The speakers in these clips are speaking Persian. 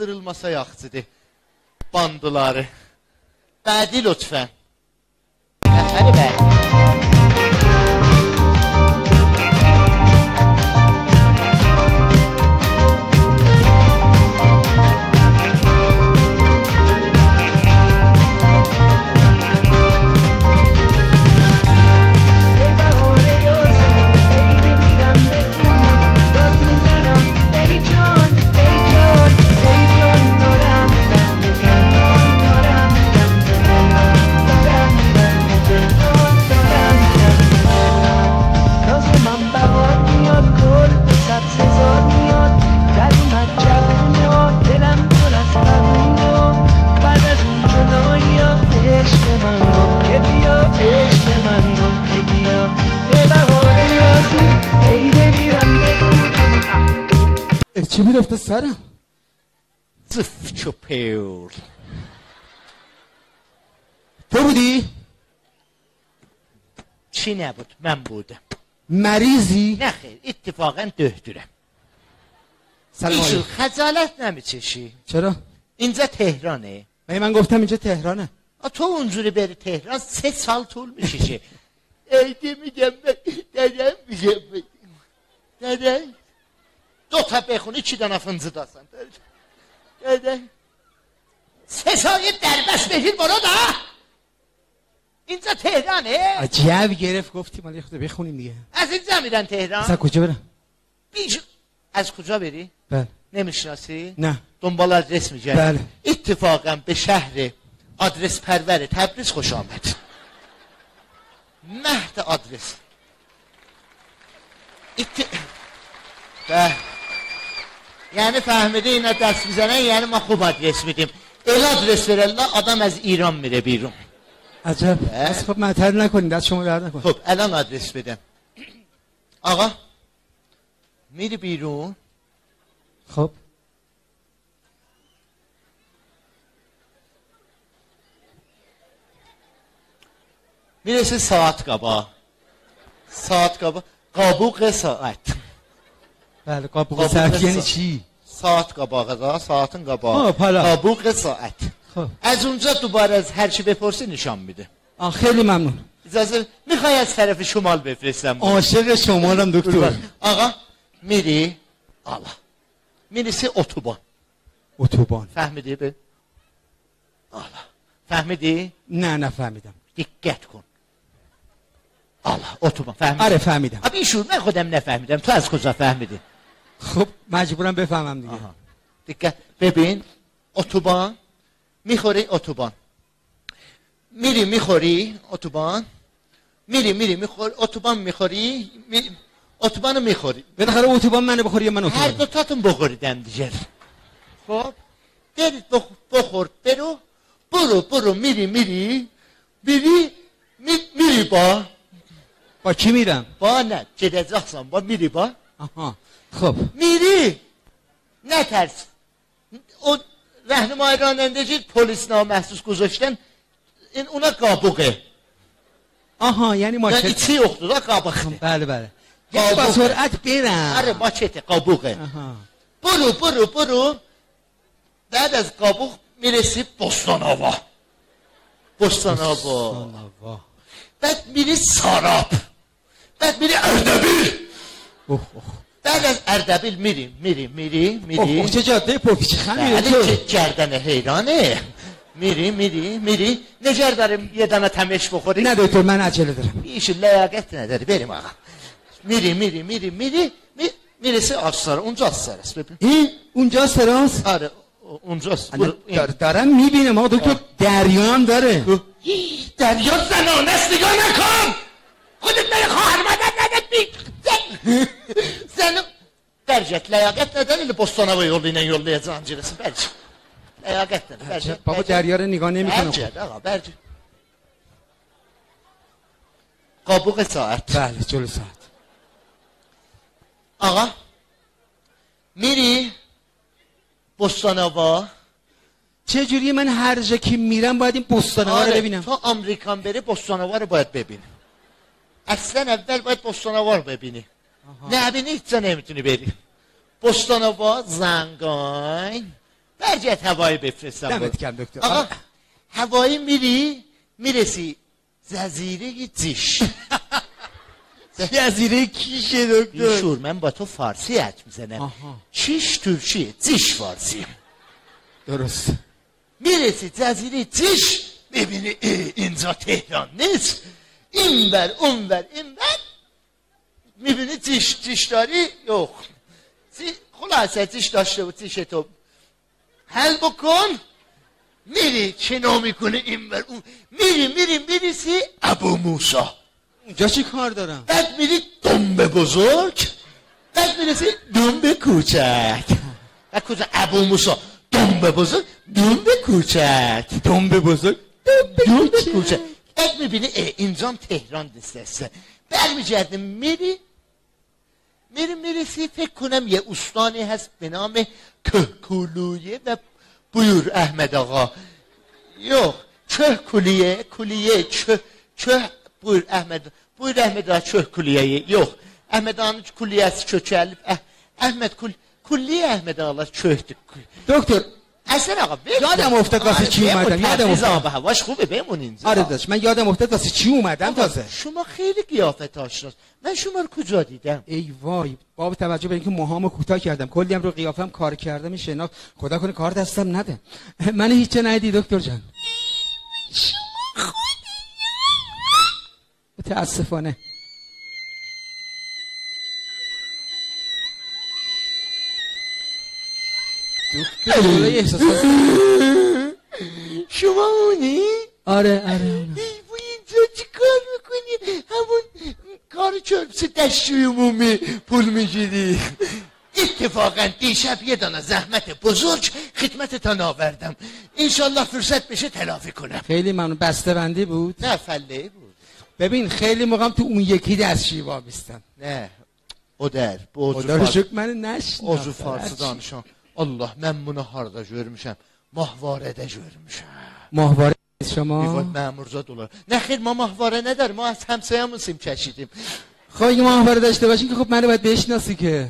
qızdırılmasa yaxşıdır. Bandıları. Bədi lütfən. Nəfəri bədi. چی میرفته سرم؟ زف چپیور. تو بودی؟ چی نبود؟ من بودم. مریضی؟ نه خیر اتفاقا دهدورم. سلام ایشون علیکم. خجالت نمیچشی؟ چرا؟ اینجا تهرانه. من گفتم اینجا تهرانه. تو اونجوری بری تهران 3 سال طول میکشه. ایدی میگم دادم میگم دادم 2 تا بخونی 2 دانه فنزه داستن دادم 3 سال یه دربست بشید برو دا اینجا تهرانه. عجب گرفت گفتی مالی خود بخونیم دیگه. از اینجا میرن تهران؟ از کجا برم؟ از کجا بری؟ بله. نمیشناسی؟ نه. دنبال آدرس میگردی؟ بله. اتفاقا به شهر آدرس پرور تبریز خوش آمد. مهد آدرس. یعنی فهمیده اینا دست میزنن یعنی ما خوب آدرس میدیم. ال آدرس برالله آدم از ایران میره بیرون. عجب. از خب معطل نکنید دست شما درد نکن. خب الان آدرس بدم. آقا میری بیرون. خب میرسه ساعت قابا. قابوق ساعت. بله قابوق ساعت یعنی چی؟ ساعت قابا ساعتن قابا. قابوق ساعت. خب از اونجا دوباره از هر چی بپرسی نشان میده. خیلی ممنون. اجازه میخوای از طرف شمال بفرستم؟ عاشق شمالم دکتر. آقا میری الله میرسی اتوبان. فهمیدی به الله فهمیدی؟ نه نفهمیدم. دقت کن. الله اتوبان فهمیدی؟ آره فهمیدم. ایشون من خودم نفهمیدم. تو از کجا فهمیدی؟ خب مجبورم بفهمم دیگه. دقت ببین اتوبان میخوری اتوبان میری میخوری اتوبان میری میخوری اتوبان میخوری اتوبانو میخوری. بالاخره اتوبان منو بخوری یا من اتوبان؟ هر دو تاتون بخوریدن دیگه. خب برید بخور برو میری با کی میرم؟ با نه جدزاخسان با میری با. آها خب میری نترس. اون راهنمای رانندگی پلیس نامحسوس گذاشتن این اونا قابوقه. آها یعنی ماچت. یعنی چی اختدا قابوقه. بله یعنی با سرعت برم. آره ماچت قابوقه. برو بعد از قابوق میرسی بستان‌آوا. بعد میری ساراب. بعد میری اردبیل. بعد از اردبیل میری چه جاده پرپیچ خمی چه گردن حیرانه. میری نجر داریم یه دانه تمش بخوری؟ نه دکتر من عجله دارم. ایشون لیاقت نداری بریم آقا. میرسی آستار. اونجا آستارست ببین. این اونجا آستاراست؟ آره اونجاست. دارم میبینم آقا دکتر دریا هم داره. دریا زنانه است نگاه نکن. خودت بره خواهر مادر ندت زن برجت لیاقت نداری لبستان‌آوا یولlayacağım جلسه برج لیاقت نداری. بابا دریا رو نگاه نمی‌کنم. برج قابوق ساعت. بله جلو ساعت. آقا میری بستان‌آوا. چه جوریه من هر جا که میرم باید این بستان‌آوا رو ببینم؟ تو آمریکان بری بستان‌آوا رو باید ببینی. اصلا اول باید بستان‌آوا رو ببینی. نبینی هیچ جا نمیتونی بری. بستان‌آوا زنگان. هرجت هوایی بفرستم. دمت گرم دکتر. آقا هوایی میرسی جزیره زیش. جزیره کیشه دکتر؟ بیشور من با تو فارسی حرف میزنم. چیش ترکیه، زیش فارسی. درست. میرسی جزیره زیش، میبینی اینجا تهران نیست، اینور اونور اینور، میبینی زیش داری؟ یخ خلاصه زیش داشته بود، زیش تو حل بکن، میری چنو میکنه اینور اون، میریسی ابو موسا. اونجا چی کار دارم؟ بعد میری دنبه بزرگ، بعد میرسی دنبه کوچک. بعد کجا ابو موسا دنبه بزرگ، دنبه کوچک، دنبه بزرگ، دنبه کوچک. بعد میبینی اینجام تهران دسته. برمیگرده میرسی فکر کنم یه استانی هست به نام کهکلویه و بویر احمد آقا. یو کلیه بویر احمد آقا کلیه. یو احمد آقا کلیه است چه احمد کلیه احمد آقا چهت. دکتر اصلا آقا یادم افتاد واسه چی اومدم. یادم افتاد هواش خوبه بمون اینجا. آره داشت من یادم افتاد واسه چی اومدم تازه. شما خیلی قیافت آشناست. من شما رو کجا دیدم؟ ای وای با توجه به اینکه موهامو کوتاه کردم کلی هم رو قیافم کار کردم، این شناخت خدا کنه کار دستم نده. من هیچ چه ندیدی دکتر جان. متاسفانه. دکتر جلوی احساسات شما اونی؟ آره اینجا چی کار میکنی؟ همون کار چربس دستشوی عمومی پول میگیری. اتفاقا دیشب یه دانه زحمت بزرگ خدمتتان آوردم، انشالله فرصت بشه تلافی کنم. خیلی ممنون. بسته بندی بود؟ نه فله بود. ببین خیلی موقعم تو اون یکی دستشویی وابستم. نه خدا رو شکر من نشناختم. اوضو فارسی danışan. Allah mən bunu harda görmüşəm? Mahvarədə görmüşəm. ماهواره شما؟ ایوان مامورزاد olar. نه خیر ما ماهواره نداریم، ما از همسایه‌مون سیم کشیدیم. خب اگه ماهواره داشته باشین که خب منو باید بشناسی که.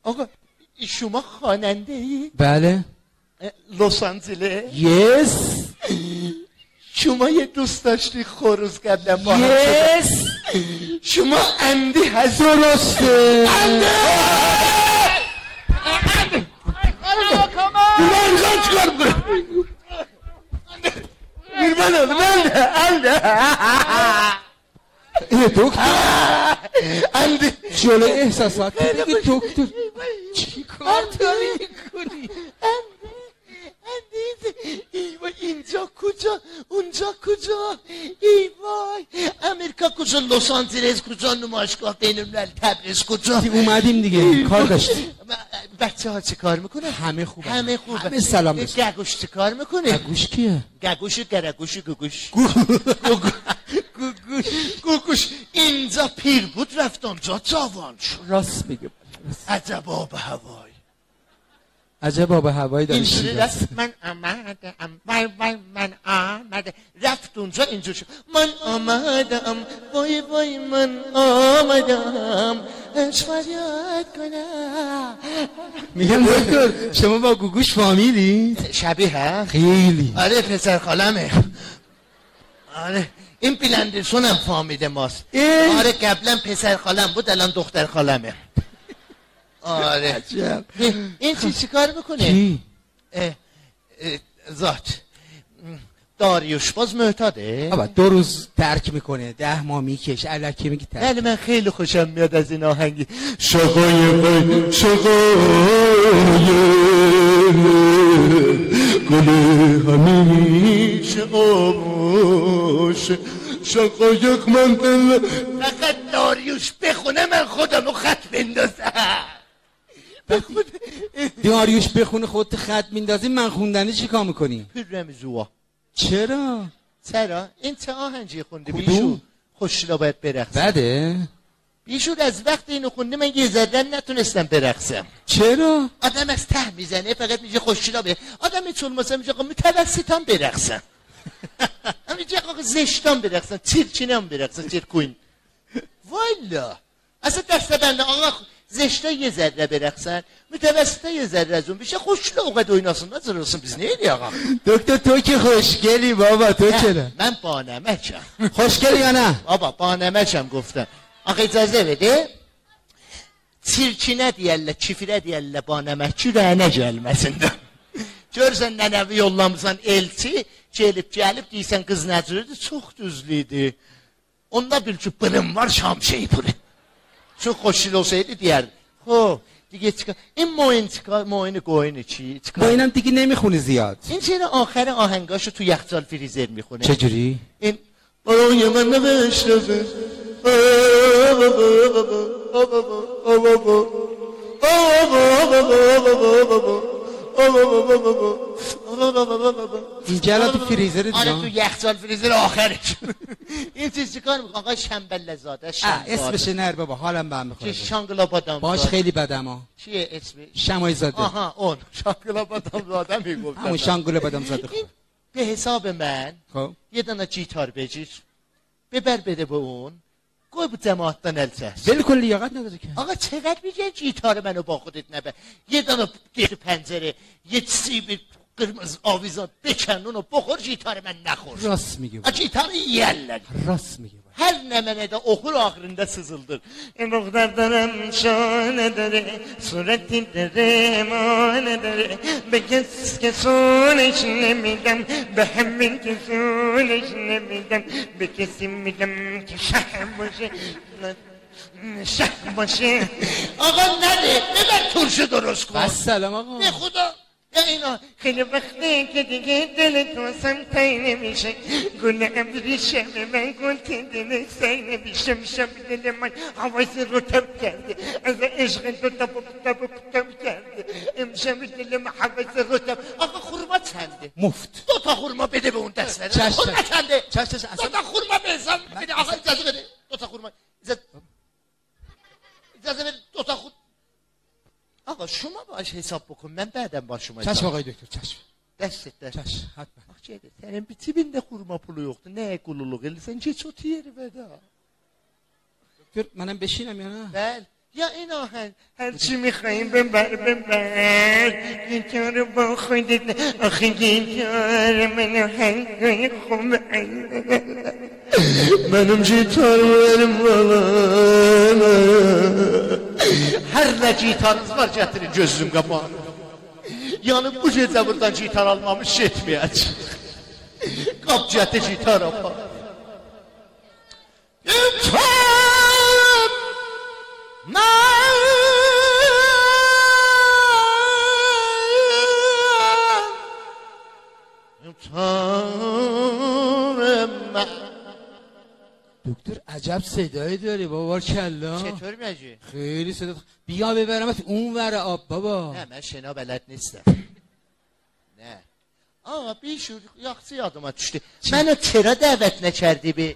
آقا شما خواننده ای؟ بله. لس آنجلس؟ یس. شما یه دوست داشتی خروز قبلا با هم یس. شما اندی هست. درسته. اندی من چیکار میکنم؟ میرمن اندی دکتر اندی جلو احساسات دیگه دکتر چی کار داری میکنی؟ ایوای اینجا کجا اونجا کجا؟ ایوای امریکا کجا؟ لس آنجلس کجا؟ نمایشگاه بین‌الملل تبریز کجا؟ اومدیم دیگه کار داشتیم. بچه ها چه کار میکنه؟ همه خوبه. همه سلام داشت. گگوش چه کار میکنه؟ گگوش کیه؟ گگوش اینجا پیر بود رفت اونجا جوان شد. راست میگه. عجب آب هوای. عجب آب هوایی داری. اینجوری رفت من آمده رفت اونجا اینجور شد من آمدم وای من آمدم فریاد کنم. میگم دکتر شما با گوگوش فامیلی؟ شبیه ها؟ خیلی. آره پسر خالمه. آره این بلندرسون هم فامیل ماست. آره قبلا پسر خالم بود الان دختر خالمه. آره عجب. این چی کار میکنه؟ کی؟ ذات داریوش باز معتاده؟ بابا 2 روز ترک میکنه 10 ماه میکش الکی میگی ترک. بله من خیلی خوشم میاد از این آهنگی. شقای گل همیشه آموشه شقایق من دل. فقط داریوش بخونه من خودم رو خط بندازم. داریوش بخونه خودت خط میندازی من خوندنی چی کار میکنی؟ پیرم زوا. چرا؟ این چه آهنگی خونده؟ کدوم؟ بیشور خوشلا باید برقصم. بده؟ بیشور از وقت اینو خونده من یه ذره نتونستم برقصم. چرا؟ آدم از ته میزنه فقط میگه خوشلا به آدم چون مثلا میگه آقا متوسطم برقصم. میگه آقا زشتم برقصم، چیرچینم برقصم، چیرکوین. والا اصلا دست بنده آقا Zeşte ye zərrə verəksən, mütəvəssitə ye zərrəzun bir şey, xoşlu o qədər oynasın da zırılsın, biz ne ediyoruz? دکتر تو که خوشگلی بابا تو چرا Mən banəməkəm. خوشگلی یا نه Baba, banəməkəm qoftan. Axı icazə verdi. Çirkinə deyərlər, çifirə deyərlər banəmək ki, rənə gəlməsində. Görsən nənəvi yollamısan elçi, gəlib deyirsən qız nəcürüdür, çox düzlüydü. Onda bil ki, bırım var, şam şeypuri. Çox xoşil olsaydı deyərdi. Xo, دیگه چیکار این موین چیکار موین گوین چی چیکار با اینم دیگه نمیخونی زیاد این چرا آخر آهنگاشو تو یخچال فریزر میخونه چجوری این برای من نوشته اینجا الان تو فریزر آره تو یخچال فریزر آخرش این چیز چیکار میکنه آقای شنبله زاده اسمش نر بابا حالم به هم میخوره شانگلا بادام باش خیلی بدم ها چیه اسمش شمای زاده آها اون شانگلا بادام زاده میگفت همون شانگلا بادام زاده به حساب من خب یه دونه جیتار بگیر ببر بده به اون گوی bu cemaattan el çəksin. ول کن لیاقت نداره که آقا چقدر میگه جیتار منو با خودت نبر یه دونه دیگه پنجره یه سیب قرمز آویزان بکن اونو بخور جیتار من نخور راست میگه جیتار yerler راست میگه her nemene de okur ahirinde sızıldır مقدرم شانه داره صورتی داره مانه داره به کس که سونش نمیدم به همین که سونش نمیدم به کسی میدم که شه باشه شه باشه آقا نده ببر ترشو درست کن سلام آقا به خدا یا اینا خیلی وقتی که دیگه دل تو سمتای نمیشه گل ابریشم من گل که دل سای نمیشه شب دل من حواس رو تب کرده از عشق تو تب کرده امشب دل من حواس رو تب آقا خورما چنده مفت دو تا خورما بده به اون دست بده چشم. خورما چنده چشم. دو تا خورما به حساب بده آقا اجازه بده دو تا خورما اجازه بده دو تا خورما آقا شما باش حساب بکن من بعدم با شما چشم آقای دکتر چشم دستت چشم حتما Bahçede senin bir cebinde hurma pulu yoktu. Ne kululuk eli sen geç otu yeri veda. دکتر منم بشینم یا نه Bel. Ya این آهنگ هر چی میخوایی ببر گیتار با خودت آخه گیتار من هنگای خوب benim gitarlarım bana. Her ne gitarınız var getirin gözüm kapağına. Yani bu gece buradan gitar almamış etmeyecek. Kap cete gitar apa. دکتر عجب صدایی داری بابا کلا چطور میگی؟ خیلی صدا بیا ببرمت اون ور آب بابا نه من شنا بلد نیستم نه آقا بیشور یاختی yadıma düştü منو چرا دعوت نکردی به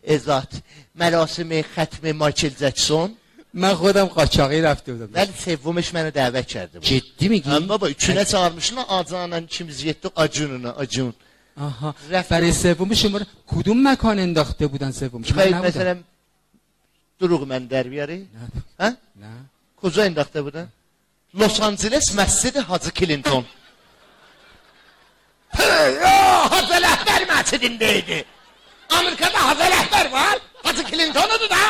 ازات مراسم ختم مایکل جکسون من خودم قاچاقی رفته بودم ولی سومش منو دعوت کرده بود جدی میگی؟ baba üçüne çağırmışsın Acun'la ikimiz yettik Acun آها رفت. برای سوم شما رو کدوم مکان انداخته بودن سوم شما Kayıp نبودم mesela Duruq mən dərbiyarı نه ha? نه Koca endakta bu da Los Angeles Məscidi Hacı Clinton Hacı Rəhbər məscidindeydi Amerika'da Hacı Rəhbər var Hacı Clinton odur da